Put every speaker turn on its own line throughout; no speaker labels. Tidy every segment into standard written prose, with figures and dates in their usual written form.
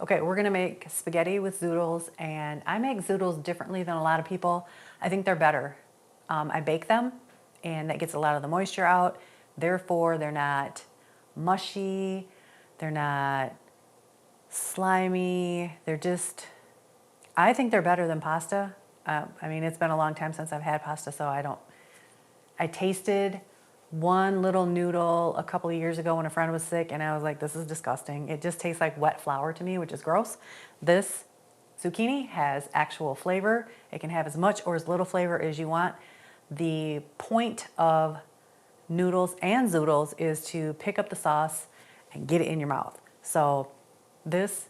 Okay, we're gonna make spaghetti with zoodles, and I make zoodles differently than a lot of people. I think they're better. I bake them, and that gets a lot of the moisture out. Therefore, they're not mushy, they're not slimy, they're just, I think they're better than pasta. I mean, it's been a long time since I've had pasta, so I tasted one little noodle a couple of years ago when a friend was sick, and I was like, this is disgusting. It just tastes like wet flour to me, which is gross. This zucchini has actual flavor. It can have as much or as little flavor as you want. The point of noodles and zoodles is to pick up the sauce and get it in your mouth. So this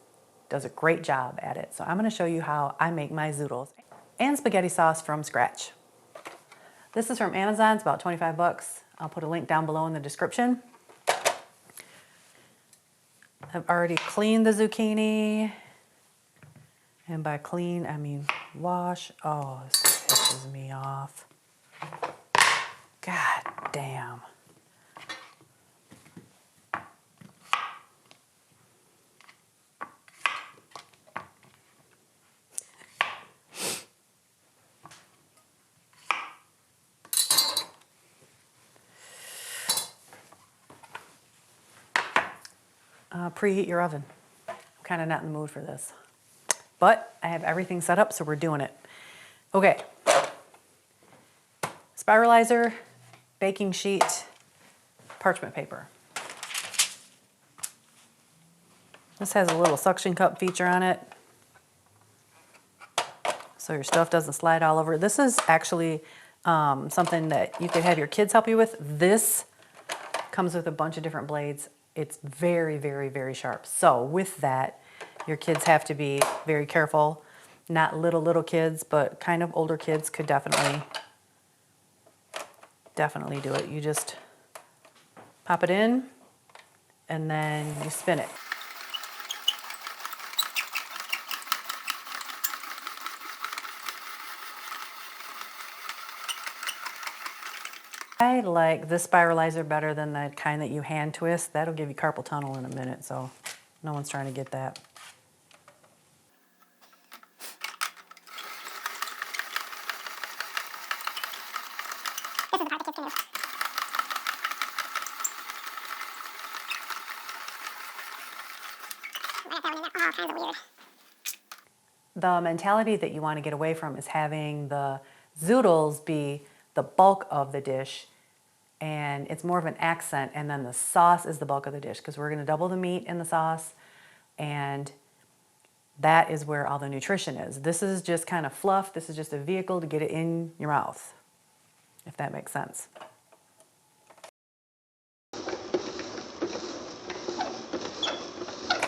does a great job at it. So I'm gonna show you how I make my zoodles and spaghetti sauce from scratch. This is from Amazon, it's about 25 bucks. I'll put a link down below in the description. I've already cleaned the zucchini. And by clean, I mean wash. Oh, this pisses me off. God damn. Preheat your oven. I'm kind of not in the mood for this. But I have everything set up, so we're doing it. Okay. Spiralizer, baking sheet, parchment paper. This has a little suction cup feature on it, so your stuff doesn't slide all over. This is actually something that you could have your kids help you with. This comes with a bunch of different blades. It's very, very, very sharp. So with that, your kids have to be very careful. Not little kids, but kind of older kids could definitely do it. You just pop it in and then you spin it. I like this spiralizer better than the kind that you hand twist. That'll give you carpal tunnel in a minute, so no one's trying to get that. This is the part the kids can use. All kinds of weird. The mentality that you want to get away from is having the zoodles be the bulk of the dish, and it's more of an accent, and then the sauce is the bulk of the dish, because we're going to double the meat in the sauce, and that is where all the nutrition is. This is just kind of fluff. This is just a vehicle to get it in your mouth, if that makes sense.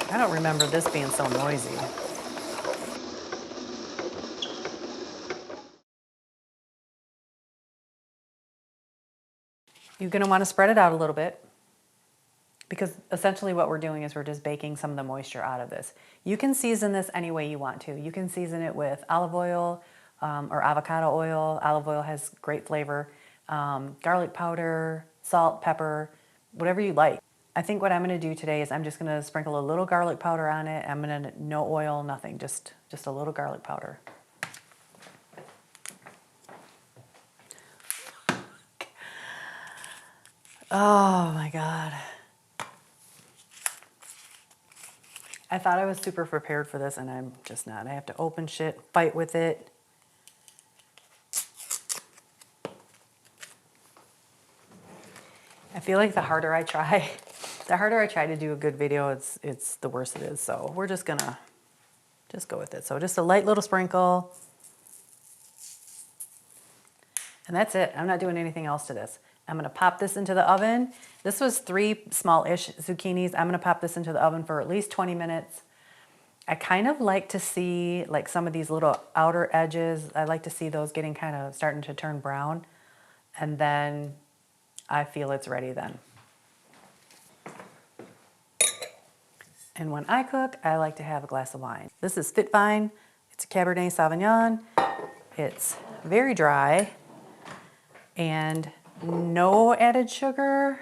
I don't remember this being so noisy. You're going to want to spread it out a little bit, because essentially what we're doing is we're just baking some of the moisture out of this. You can season this any way you want to. You can season it with olive oil or avocado oil. Olive oil has great flavor. Garlic powder, salt, pepper, whatever you like. I think what I'm going to do today is I'm just going to sprinkle a little garlic powder on it. I'm going to, no oil, nothing, just a little garlic powder. Oh my God. I thought I was super prepared for this, and I'm just not. I have to open shit, fight with it. I feel like the harder I try to do a good video, it's the worse it is. So we're just gonna go with it. So just a light little sprinkle. And that's it. I'm not doing anything else to this. I'm gonna pop this into the oven. This was 3 small-ish zucchinis. I'm gonna pop this into the oven for at least 20 minutes. I kind of like to see like some of these little outer edges. I like to see those getting kind of starting to turn brown. And then I feel it's ready then. And when I cook, I like to have a glass of wine. This is Fit Fine. It's a Cabernet Sauvignon. It's very dry and no added sugar,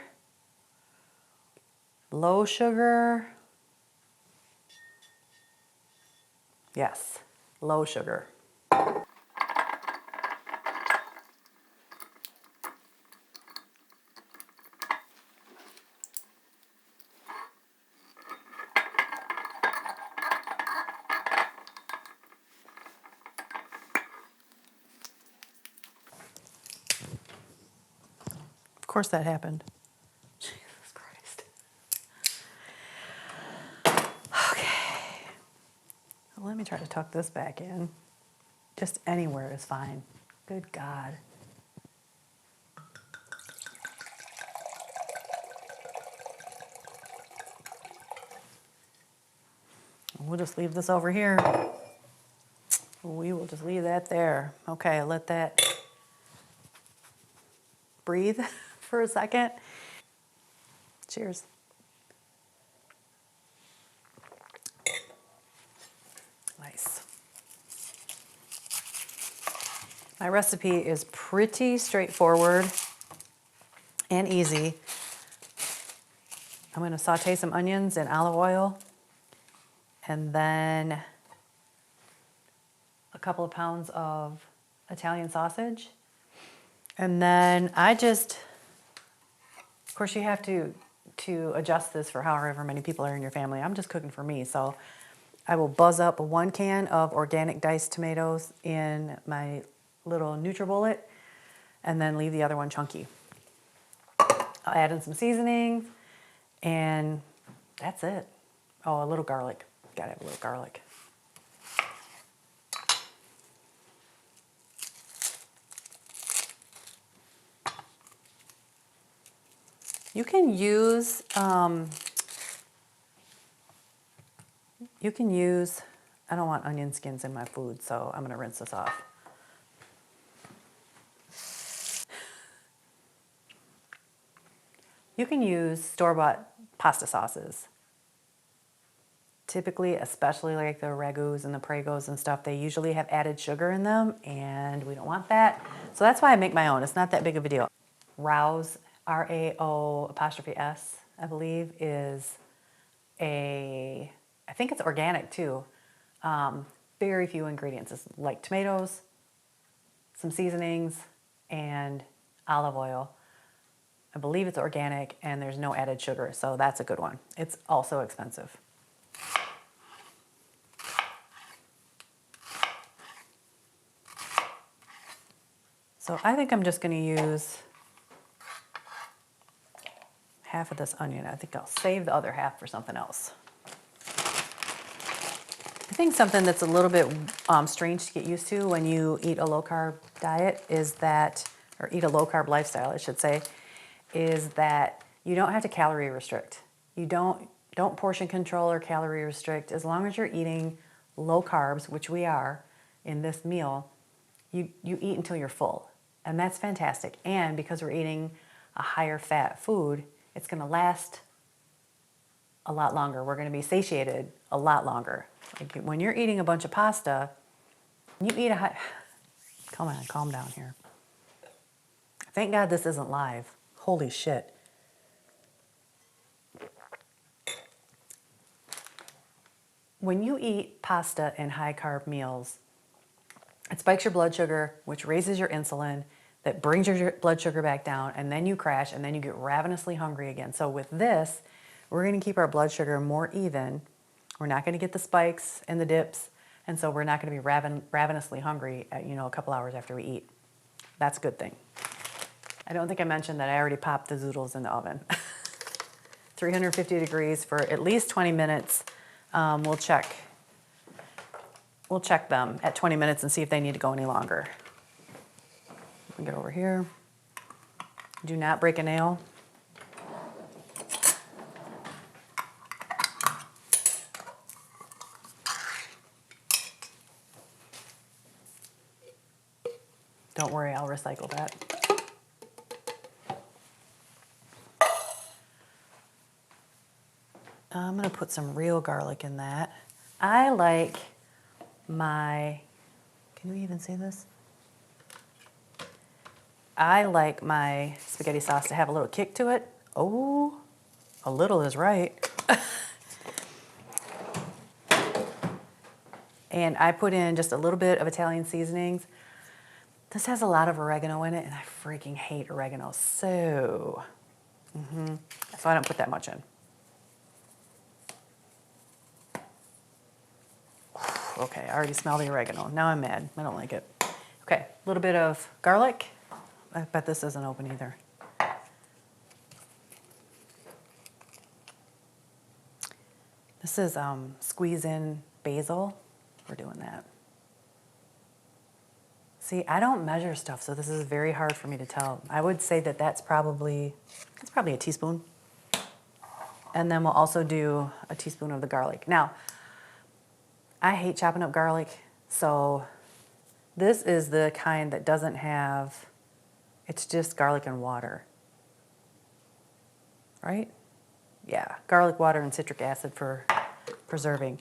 low sugar. Yes, low sugar. Of course that happened. Jesus Christ. Okay. Well, let me try to tuck this back in. Just anywhere is fine. Good God. We'll just leave this over here. We will just leave that there. Okay, let that breathe for a second. Cheers. Nice. My recipe is pretty straightforward and easy. I'm going to saute some onions in olive oil and then a couple of pounds of Italian sausage. And then of course you have to adjust this for however many people are in your family. I'm just cooking for me, so I will buzz up 1 can of organic diced tomatoes in my little NutriBullet and then leave the other one chunky. I'll add in some seasonings and that's it. Oh, a little garlic. Gotta have a little garlic. You can use, I don't want onion skins in my food, so I'm gonna rinse this off. You can use store-bought pasta sauces. Typically, especially like the ragùs and the pregos and stuff, they usually have added sugar in them, and we don't want that. So that's why I make my own. It's not that big of a deal. Rao's, RAO''S, I believe, is I think it's organic too. Very few ingredients. It's like tomatoes, some seasonings, and olive oil. I believe it's organic and there's no added sugar, so that's a good one. It's also expensive. So I think I'm just going to use half of this onion. I think I'll save the other half for something else. I think something that's a little bit strange to get used to when you eat a low carb diet is that, or eat a low carb lifestyle, I should say, is that you don't have to calorie restrict. You don't portion control or calorie restrict. As long as you're eating low carbs, which we are in this meal, you eat until you're full. And that's fantastic. And because we're eating a higher fat food, it's going to last a lot longer. We're going to be satiated a lot longer. Like when you're eating a bunch of pasta, you eat come on, calm down here. Thank God this isn't live. Holy shit. When you eat pasta and high carb meals, it spikes your blood sugar, which raises your insulin, that brings your blood sugar back down, and then you crash, and then you get ravenously hungry again. So with this, we're going to keep our blood sugar more even. We're not going to get the spikes and the dips, and so we're not going to be ravenously hungry at, a couple hours after we eat. That's a good thing. I don't think I mentioned that I already popped the Zoodles in the oven. 350 degrees for at least 20 minutes. We'll check them at 20 minutes and see if they need to go any longer. Get over here. Do not break a nail. Don't worry, I'll recycle that. I'm gonna put some real garlic in that. I like my, can you even see this? I like my spaghetti sauce to have a little kick to it. Oh, a little is right. And I put in just a little bit of Italian seasonings. This has a lot of oregano in it, and I freaking hate oregano. So I don't put that much in. Okay, I already smell the oregano. Now I'm mad. I don't like it. Okay, a little bit of garlic. I bet this isn't open either. This is squeeze in basil. We're doing that. See, I don't measure stuff, so this is very hard for me to tell. I would say that it's probably a teaspoon. And then we'll also do a teaspoon of the garlic. Now, I hate chopping up garlic, so this is the kind that doesn't have, it's just garlic and water. Right? Yeah, garlic water and citric acid for preserving.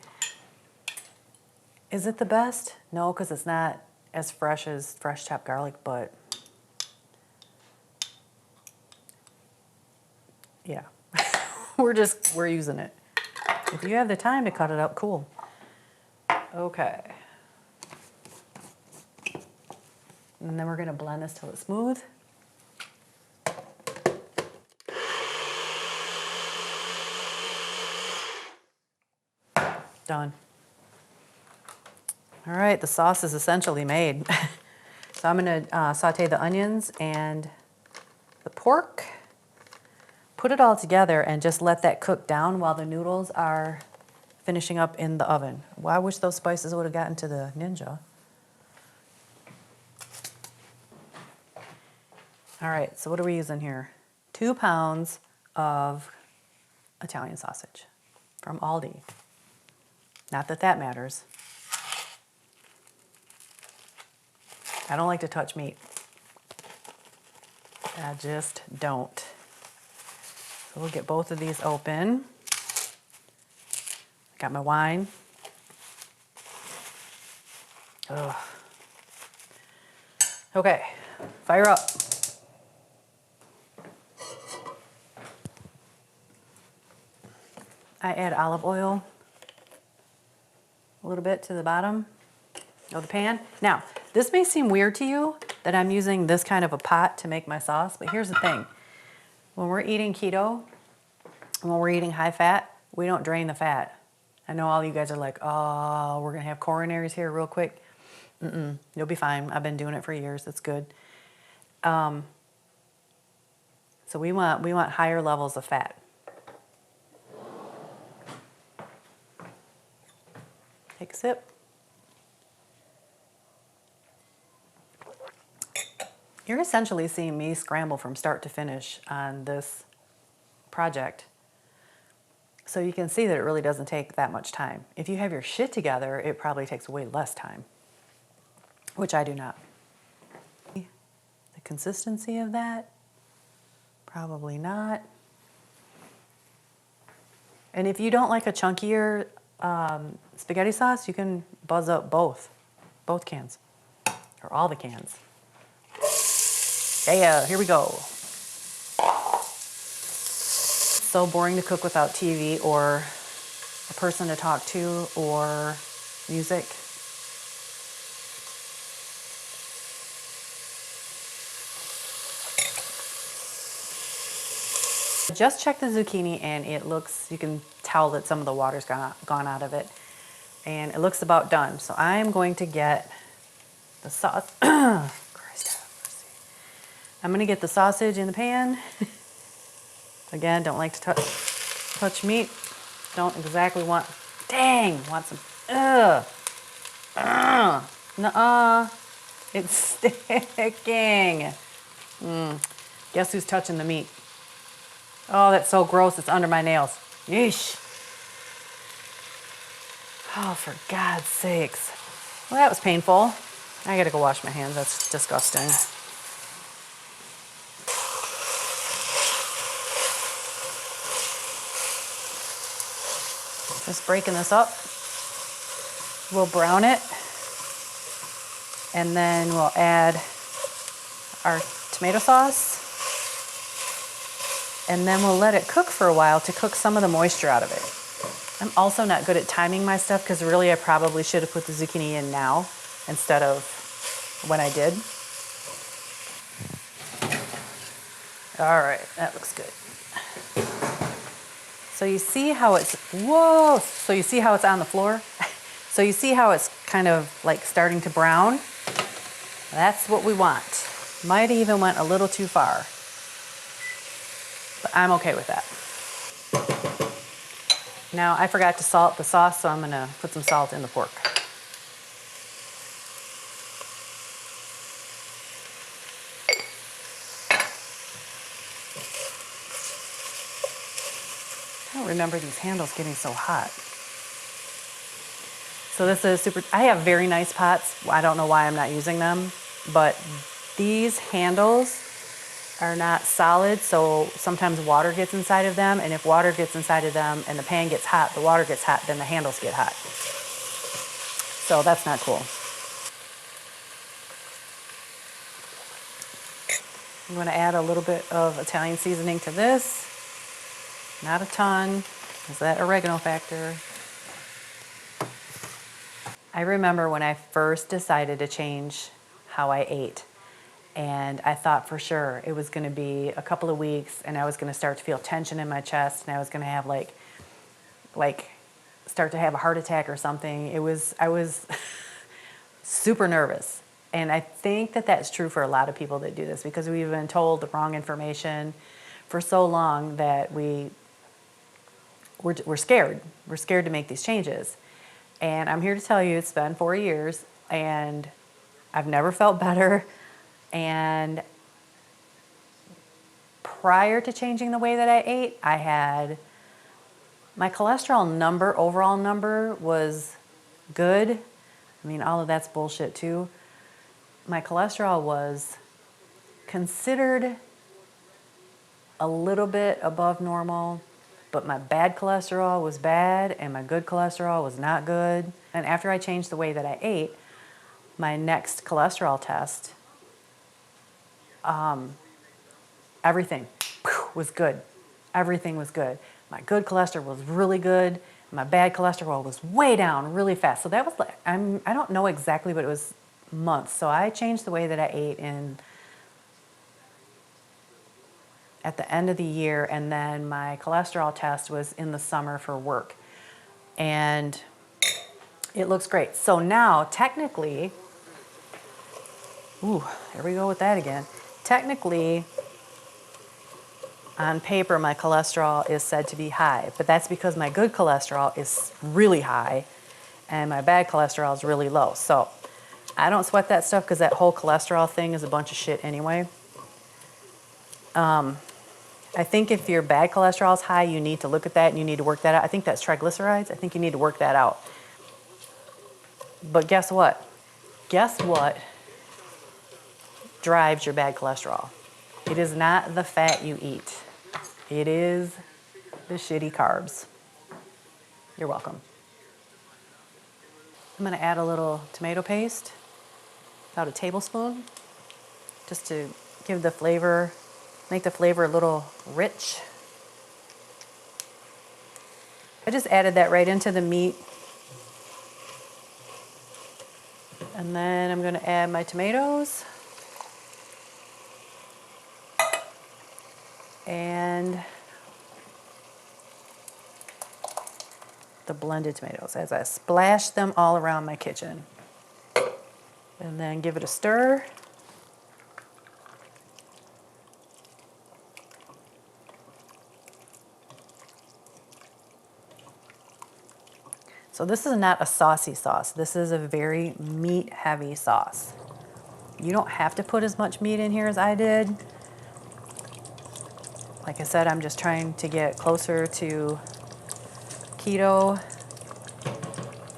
Is it the best? No, because it's not as fresh as fresh chopped garlic, but yeah, we're using it. If you have the time to cut it up, cool. Okay. And then we're gonna blend this till it's smooth. Done. All right, the sauce is essentially made. So I'm gonna saute the onions and the pork, put it all together and just let that cook down while the noodles are finishing up in the oven. Well, I wish those spices would have gotten to the Ninja. All right, so what are we using here? 2 pounds of Italian sausage from Aldi. Not that that matters. I don't like to touch meat. I just don't. So we'll get both of these open. Got my wine. Ugh. Okay, fire up. I add olive oil a little bit to the bottom of the pan. Now, this may seem weird to you that I'm using this kind of a pot to make my sauce, but here's the thing. When we're eating keto, and when we're eating high fat, we don't drain the fat. I know all you guys are like, oh, we're gonna have coronaries here real quick. You'll be fine. I've been doing it for years. It's good. So we want higher levels of fat. Take a sip. You're essentially seeing me scramble from start to finish on this project. So you can see that it really doesn't take that much time. If you have your shit together, it probably takes way less time, which I do not. The consistency of that, probably not. And if you don't like a chunkier spaghetti sauce, you can buzz up both cans, or all the cans. Yeah, here we go. So boring to cook without TV or a person to talk to or music. Just check the zucchini and it looks, you can tell that some of the water's gone out of it. And it looks about done. So I'm going to get the sauce. Christ have mercy. I'm going to get the sausage in the pan. Again, don't like to touch meat. Don't exactly want, want some, nuh-uh. It's sticking. Guess who's touching the meat? Oh, that's so gross, it's under my nails. Yeesh. Oh, for God's sakes. Well, that was painful. I gotta go wash my hands, that's disgusting. Just breaking this up. We'll brown it. And then we'll add our tomato sauce. And then we'll let it cook for a while to cook some of the moisture out of it. I'm also not good at timing my stuff because really I probably should have put the zucchini in now instead of when I did. All right, that looks good. So you see how it's, whoa, so you see how it's on the floor? So you see how it's kind of like starting to brown? That's what we want. Might even went a little too far, but I'm okay with that. Now I forgot to salt the sauce, so I'm gonna put some salt in the pork. I don't remember these handles getting so hot. So this is super, I have very nice pots. I don't know why I'm not using them, but these handles are not solid, so sometimes water gets inside of them, and if water gets inside of them and the pan gets hot, the water gets hot, then the handles get hot. So that's not cool. I'm gonna add a little bit of Italian seasoning to this. Not a ton, because that oregano factor. I remember when I first decided to change how I ate, and I thought for sure it was gonna be a couple of weeks and I was gonna start to feel tension in my chest and I was gonna have like start to have a heart attack or something. I was super nervous. And I think that that's true for a lot of people that do this because we've been told the wrong information for so long that we're scared. We're scared to make these changes. And I'm here to tell you it's been 4 years and I've never felt better. And prior to changing the way that I ate, I had my cholesterol number, overall number was good. I mean, all of that's bullshit too. My cholesterol was considered a little bit above normal, but my bad cholesterol was bad and my good cholesterol was not good. And after I changed the way that I ate, my next cholesterol test, everything was good. Everything was good. My good cholesterol was really good. My bad cholesterol was way down really fast. So that was like, I don't know exactly, but it was months. So I changed the way that I ate at the end of the year, and then my cholesterol test was in the summer for work. And it looks great. So now technically, ooh, here we go with that again. Technically, on paper, my cholesterol is said to be high, but that's because my good cholesterol is really high and my bad cholesterol is really low. So I don't sweat that stuff because that whole cholesterol thing is a bunch of shit anyway. I think if your bad cholesterol is high, you need to look at that and you need to work that out. I think that's triglycerides. I think you need to work that out. But guess what? Guess what drives your bad cholesterol? It is not the fat you eat. It is the shitty carbs. You're welcome. I'm gonna add a little tomato paste, about a tablespoon, just to give the flavor, make the flavor a little rich. I just added that right into the meat. And then I'm gonna add my tomatoes. And the blended tomatoes as I splash them all around my kitchen. And then give it a stir. So this is not a saucy sauce. This is a very meat-heavy sauce. You don't have to put as much meat in here as I did. Like I said, I'm just trying to get closer to keto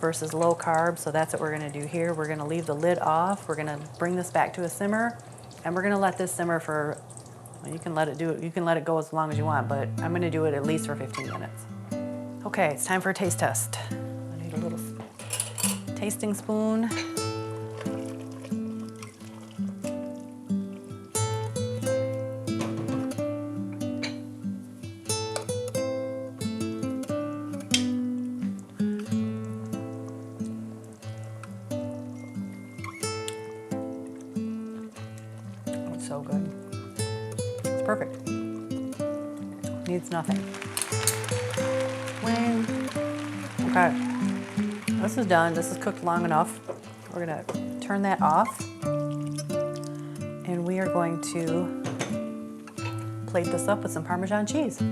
versus low carb, so that's what we're gonna do here. We're gonna leave the lid off. We're gonna bring this back to a simmer, and we're gonna let this simmer for, well, you can let it go as long as you want, but I'm gonna do it at least for 15 minutes. Okay, it's time for a taste test. I need a little tasting spoon. so good. It's perfect. Needs nothing. Wing. Okay. This is done. This is cooked long enough. We're gonna turn that off. And we are going to plate this up with some Parmesan cheese.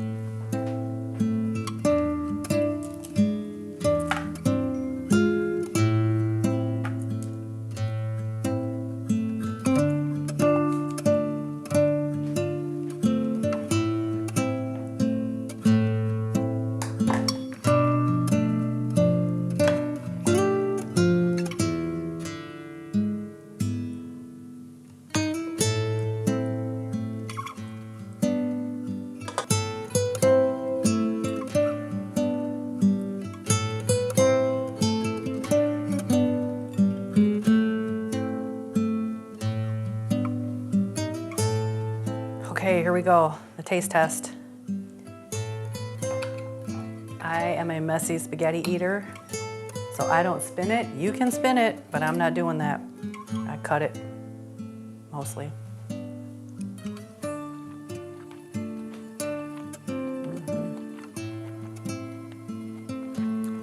Okay, here we go, the taste test. I am a messy spaghetti eater, so I don't spin it. You can spin it, but I'm not doing that. I cut it, mostly.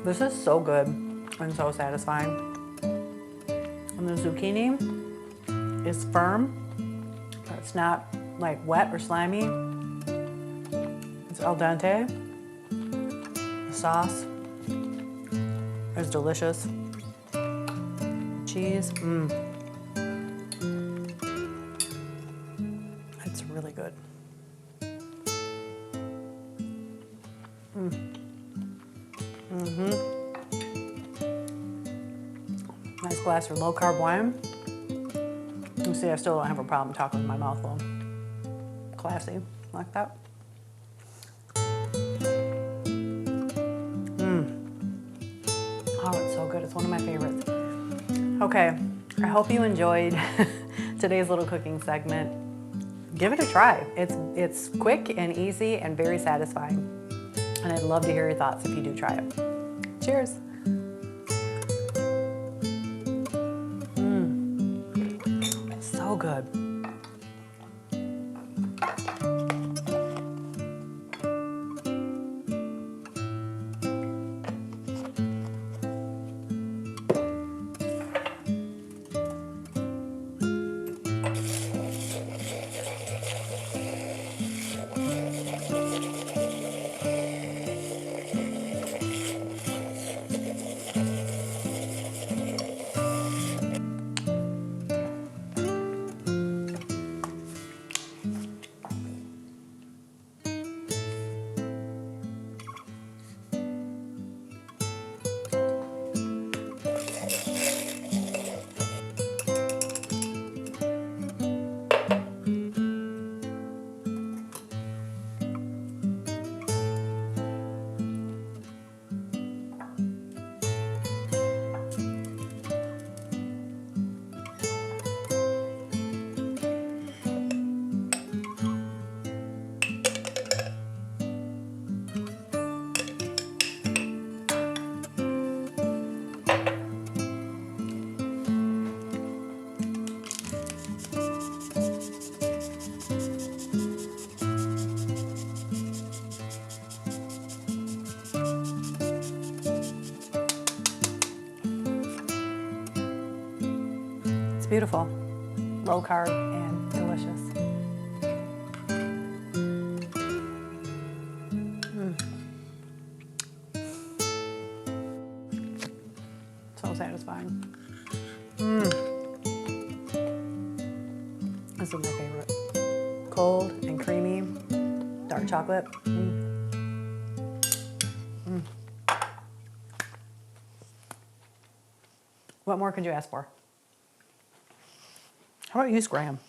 This is so good and so satisfying. And the zucchini is firm. It's not like wet or slimy. It's al dente. The sauce is delicious. Cheese, It's really good. Nice glass of low carb wine. You see, I still don't have a problem talking with my mouth full. Classy, like that. Oh, it's so good. It's one of my favorites. Okay, I hope you enjoyed today's little cooking segment. Give it a try. It's quick and easy and very satisfying. And I'd love to hear your thoughts if you do try it. Cheers. It's so good. It's beautiful, low carb and delicious. So satisfying. This is my favorite. Cold and creamy, dark chocolate. What more could you ask for? How about you, Scram?